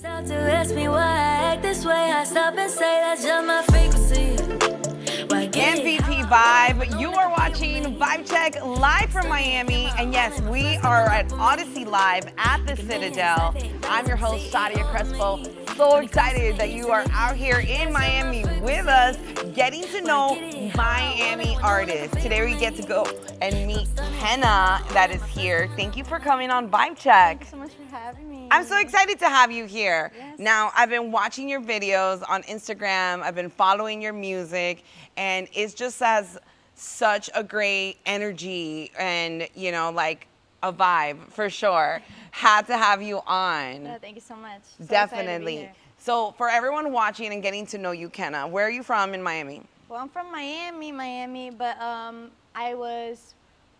Stop to ask me why I act this way. I stop and say that's just my frequency. MVP Vibe. You are watching Vibe Check live from Miami. And yes, we are at Odyssey Live at the Citadel. I'm your host, Shadia Crespo. So excited that you are out here in Miami with us, getting to know Miami artists. Today we get to go and meet Henna that is here. Thank you for coming on Vibe Check. Thank you so much for having me. I'm so excited to have you here. Yes. Now, I've been watching your videos on Instagram. I've been following your music, and it just has such a great energy and, you know, like a vibe for sure. Had to have you on. Yeah, thank you so much. So Definitely. excited to be here. So, for everyone watching and getting to know you, Kenna, where are you from in Miami? Well, I'm from Miami, but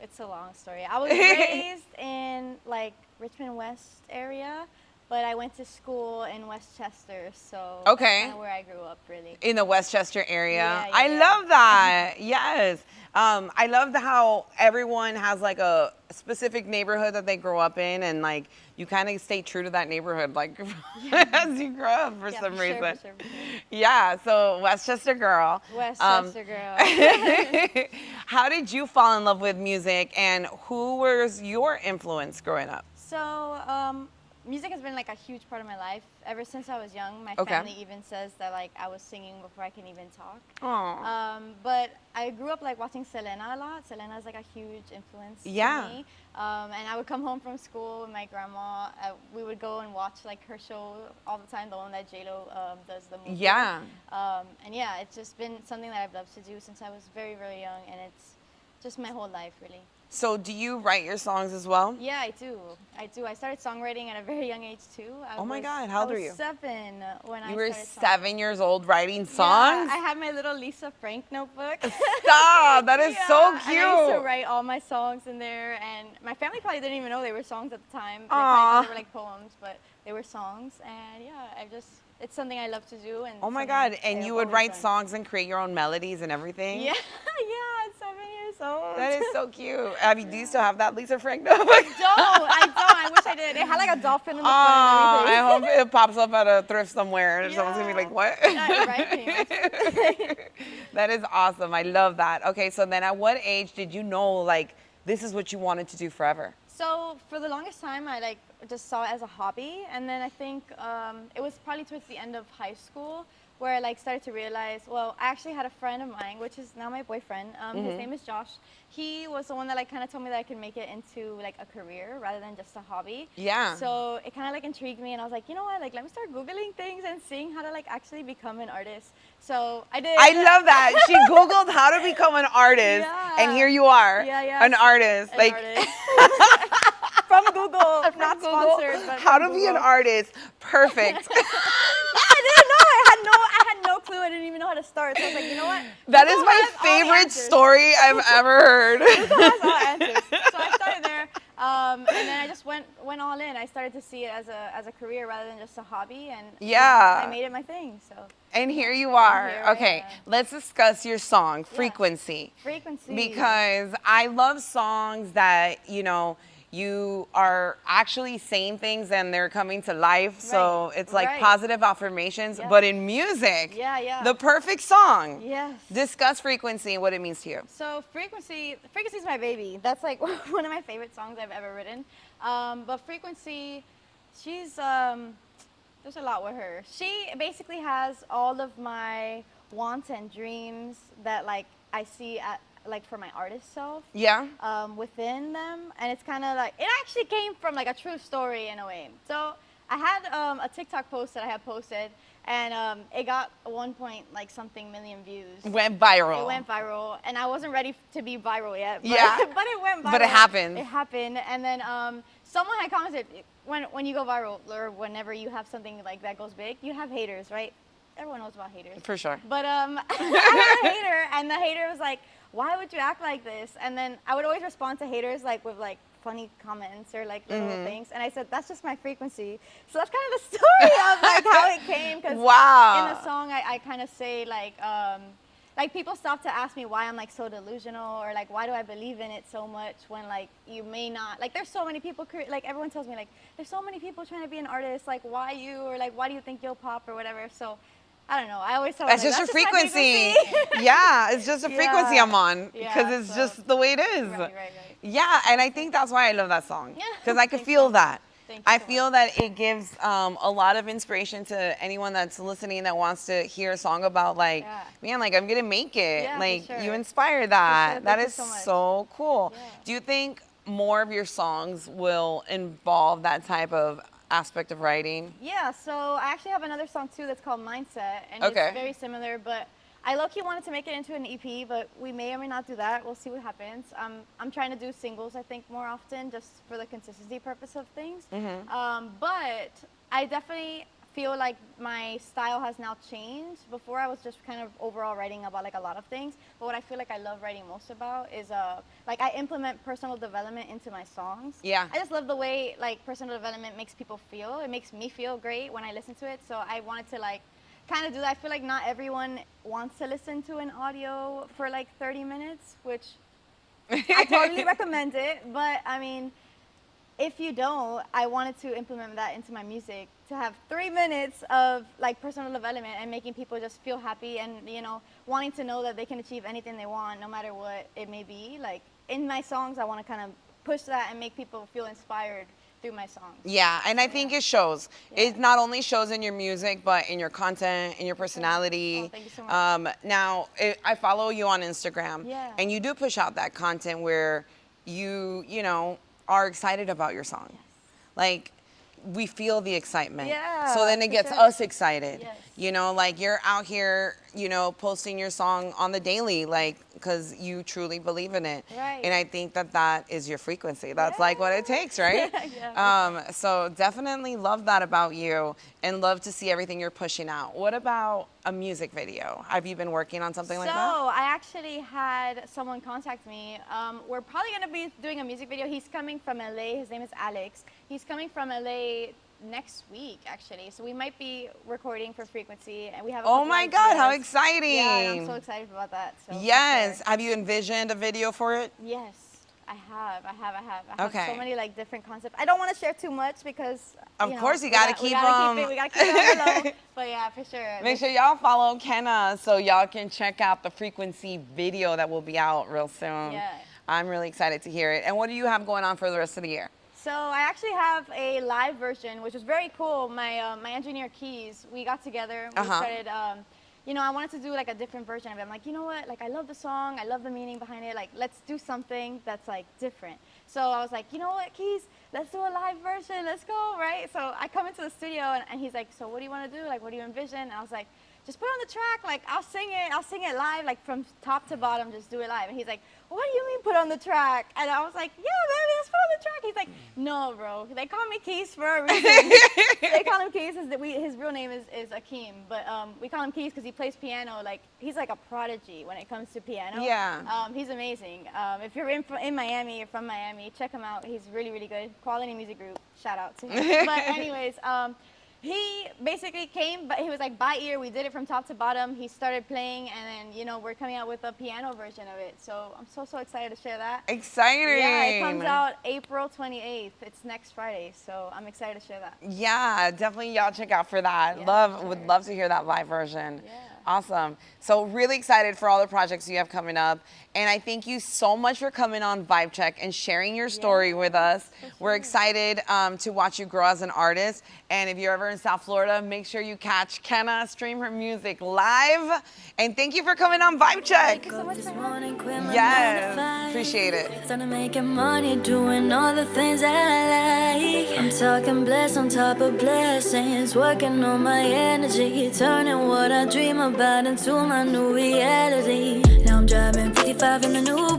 it's a long story. I was raised in like Richmond West area, but I went to school in Westchester, so Okay. that's kind of where I grew up, really. In the Westchester area. Yeah, I yeah. love that. Yes. I love how everyone has like a specific neighborhood that they grow up in, and like you kind of stay true to that neighborhood like as you grow up for Yeah, some for sure, reason. for sure. Yeah, so Westchester girl. Westchester girl. How did you fall in love with music, and who was your influence growing up? So, music has been like a huge part of my life ever since I was young. My Okay. family even says that like I was singing before I can even talk. Aw. But I grew up like watching Selena a lot. Selena is like a huge influence Yeah. to me. And I would come home from school with my grandma. We would go and watch like her show all the time, the one that J-Lo does the movie. Yeah. And yeah, it's just been something that I've loved to do since I was very, very young, and it's just my whole life really. So do you write your songs as well? Yeah, I do. I started songwriting at a very young age too. Oh my God, how old I are was you? 7 when I You were started songwriting. 7 years old writing songs? Yeah, I had my little Lisa Frank notebook. Stop! That is so Yeah, cute. And I used to write all my songs in there, and my family probably didn't even know they were songs at the time. They Aw. probably thought they were like poems, but they were songs. And yeah, it's something I love to do. And Oh my something God! I And have you would always write done. songs and create your own melodies and everything. Yeah, yeah, at 7 years old. That is so cute. Abby, do you still have that Lisa Frank notebook? I don't. I wish I did. It had like a dolphin in the front Oh, and I everything. hope it pops up at a thrift somewhere and someone's gonna be Yeah. like, "What?" Yeah, right, pretty much. That is awesome. I love that. Okay, so then at what age did you know like this is what you wanted to do forever? So for the longest time, I like just saw it as a hobby, and then I think it was probably towards the end of high school where I like started to realize. Well, I actually had a friend of mine, which is now my boyfriend. His name is Josh. He was the one that like kind of told me that I could make it into like a career rather than just a hobby. Yeah. So it kind of like intrigued me, and I was like, you know what? Like let me start googling things and seeing how to like actually become an artist. So I did. I love that. She Googled how to become an artist, and Yeah. here you are, Yeah, yeah. an artist. An like artist. From Google, not Google, sponsored. But how from to be an Google. artist. Perfect. I didn't know. I had no clue. I didn't even know how to start. So I was like, you know what? That is Google my has all the favorite answers. story I've ever heard. Google has all the answers. So I started there, and then I just went all in. I started to see it as a career rather than just a hobby, and Yeah. I made it my thing. So And here you are. Here I Okay, am. let's discuss your song, Frequency. frequency. Because I love songs that, you know, you are actually saying things and they're coming to life. So Right, it's like right. positive affirmations, Yeah. but in music. Yeah, yeah. The perfect song. Yes. Discuss Frequency and what it means to you. So frequency is my baby. That's like one of my favorite songs I've ever written. But frequency, she's there's a lot with her. She basically has all of my wants and dreams that like I see at like for my artist self Yeah? within them, and it's kind of like it actually came from like a true story in a way. So I had a TikTok post that I had posted, and it got 1 point like something million views. Went viral. It went viral, and I wasn't ready to be viral yet. But, Yeah. but it went viral. But it happened. It happened, and then someone had commented when you go viral or whenever you have something like that goes big, you have haters, right? Everyone knows about haters. For sure. But I had a hater, and the hater was like, "Why would you act like this?" And then I would always respond to haters like with like funny comments or like little things, and I said that's just my frequency. So that's kind of the story of like how it came. Cause Wow. in the song, I kind of say like like people stop to ask me why I'm like so delusional, or like why do I believe in it so much when like you may not, like there's so many people, like everyone tells me like there's so many people trying to be an artist, like why you, or like why do you think you'll pop or whatever. So I don't know. I always tell them That's like, just that's your just my frequency. Yeah, it's just a frequency Yeah. I'm on Yeah, because it's so- just the way it is. Right. Yeah, and I think that's why I love that song Yeah. because I could Thank feel you. that. Thank you I so feel that it gives a lot of inspiration to anyone that's listening that wants to hear a song about like, Yeah. man, like I'm gonna make it. Yeah, for like sure. you inspire that. sure. That Thank you is so much. so cool. Yeah. Do you think more of your songs will involve that type of aspect of writing? Yeah, so I actually have another song too that's called Mindset, and Okay. it's very similar, but I low-key wanted to make it into an EP, but we may or may not do that. We'll see what happens. I'm trying to do singles, I think, more often, just for the consistency purpose of things. But I definitely feel like my style has now changed. Before I was just kind of overall writing about like a lot of things, but what I feel like I love writing most about is like I implement personal development into my songs. Yeah. I just love the way like personal development makes people feel. It makes me feel great when I listen to it. So I wanted to like kind of do that. I feel like not everyone wants to listen to an audio for like 30 minutes, which I totally recommend it. But I mean, if you don't, I wanted to implement that into my music to have 3 minutes of like personal development and making people just feel happy and, you know, wanting to know that they can achieve anything they want no matter what it may be. Like in my songs, I want to kind of push that and make people feel inspired through my songs. Yeah, and I think it shows. Yeah. It not only shows in your music, but in your content, in your personality. Oh, thank you so much. Now, I follow you on Instagram, Yeah. and you do push out that content where you know, are excited about your song. Like, we feel the excitement. Yeah, So then it for gets sure. us excited. Yes. You know, like you're out here, you know, posting your song on the daily, like, because you truly believe in it. Right. And I think that is your frequency. That's like what it takes, right? Yeah, for So definitely love that about you and love to see everything you're pushing out. What about a music video? Have you been working on something like that? So I actually had someone contact me. We're probably going to be doing a music video. He's coming from LA. His name is Alex. He's coming from LA next week, actually. So we might be recording for Frequency, and we have. Oh my God, how exciting! Yeah, and I'm so excited about that. So for Yes. sure. Have you envisioned a video for it? Yes, I have. I have Okay. so many like different concepts. I don't want to share too much because. Of you know, course, you we gotta got- we keep gotta 'em- We gotta keep it on the low. But yeah, for sure. Make sure y'all follow Kenna so y'all can check out the Frequency video that will be out real soon. Yeah. I'm really excited to hear it. And what do you have going on for the rest of the year? So I actually have a live version, which was very cool. My engineer Keys, we got together. We started. You know, I wanted to do like a different version of it. I'm like, you know what? Like, I love the song. I love the meaning behind it. Like, let's do something that's like different. So I was like, you know what, Keys? Let's do a live version. Let's go, right? So I come into the studio and he's like, so what do you want to do? Like, what do you envision? And I was like, just put it on the track. Like, I'll sing it live, like from top to bottom. Just do it live. And he's like, what do you mean put on the track? And I was like, yeah, baby, let's put on the track. He's like, no, bro. They call me Keys for a reason. They call him Keys. His real name is Akeem, but we call him Keys because he plays piano. Like, he's like a prodigy when it comes to piano. Yeah. He's amazing. If you're in Miami or from Miami, check him out. He's really, really good. Quality Music Group. Shout out to him. But anyways, he basically came, but he was like by ear. We did it from top to bottom. He started playing, and then, you know, we're coming out with a piano version of it. So I'm so excited to share that. Exciting. Yeah, it comes out April 28th. It's next Friday, so I'm excited to share that. Yeah, definitely y'all check out for that. Yeah, Would sure. love to hear that live version. Yeah. Awesome. So really excited for all the projects you have coming up. And I thank you so much for coming on Vibe Check and sharing your story with us. We're excited to watch you grow as an artist. And if you're ever in South Florida, make sure you catch Kenna, stream her music live. And thank you for coming on Vibe Check. Thank you so much This for having morning, me. quit my 9 to Yes, 5. appreciate it. Started making money, doing all the things that I like. I'm talking bless on top of blessings, working on my energy, turning what I dream about into my new reality. Now I'm driving 55 in the new